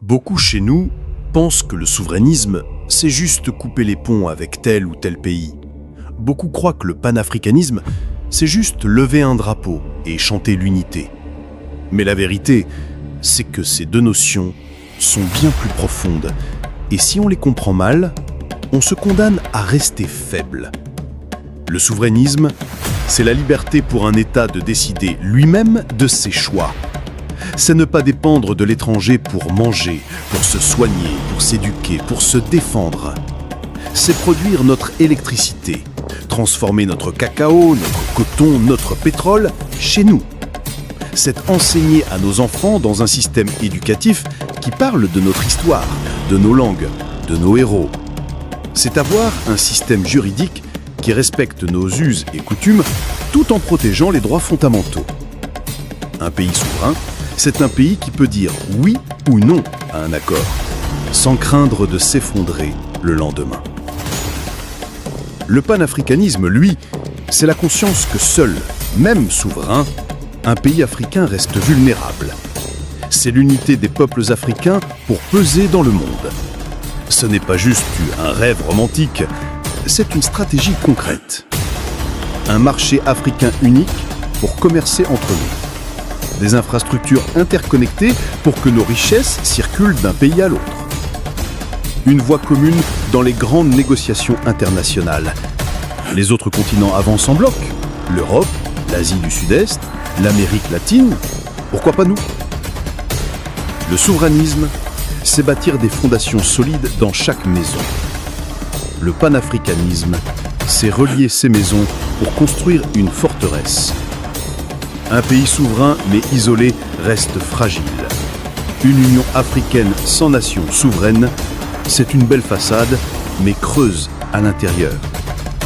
Beaucoup chez nous pensent que le souverainisme, c'est juste couper les ponts avec tel ou tel pays. Beaucoup croient que le panafricanisme, c'est juste lever un drapeau et chanter l'unité. Mais la vérité, c'est que ces deux notions sont bien plus profondes. Et si on les comprend mal, on se condamne à rester faible. Le souverainisme, c'est la liberté pour un État de décider lui-même de ses choix. C'est ne pas dépendre de l'étranger pour manger, pour se soigner, pour s'éduquer, pour se défendre. C'est produire notre électricité, transformer notre cacao, notre coton, notre pétrole chez nous. C'est enseigner à nos enfants dans un système éducatif qui parle de notre histoire, de nos langues, de nos héros. C'est avoir un système juridique qui respecte nos us et coutumes tout en protégeant les droits fondamentaux. Un pays souverain, c'est un pays qui peut dire oui ou non à un accord, sans craindre de s'effondrer le lendemain. Le panafricanisme, lui, c'est la conscience que seul, même souverain, un pays africain reste vulnérable. C'est l'unité des peuples africains pour peser dans le monde. Ce n'est pas juste un rêve romantique, c'est une stratégie concrète. Un marché africain unique pour commercer entre nous. Des infrastructures interconnectées pour que nos richesses circulent d'un pays à l'autre. Une voie commune dans les grandes négociations internationales. Les autres continents avancent en bloc. L'Europe, l'Asie du Sud-Est, l'Amérique latine, pourquoi pas nous? Le souverainisme, c'est bâtir des fondations solides dans chaque maison. Le panafricanisme, c'est relier ces maisons pour construire une forteresse. Un pays souverain mais isolé reste fragile. Une Union africaine sans nation souveraine, c'est une belle façade, mais creuse à l'intérieur.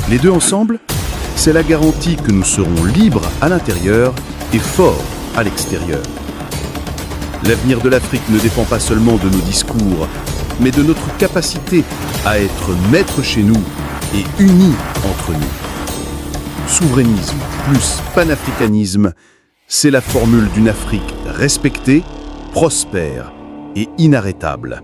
Les deux ensemble, c'est la garantie que nous serons libres à l'intérieur et forts à l'extérieur. L'avenir de l'Afrique ne dépend pas seulement de nos discours, mais de notre capacité à être maîtres chez nous et unis entre nous. Souverainisme plus panafricanisme, c'est la formule d'une Afrique respectée, prospère et inarrêtable.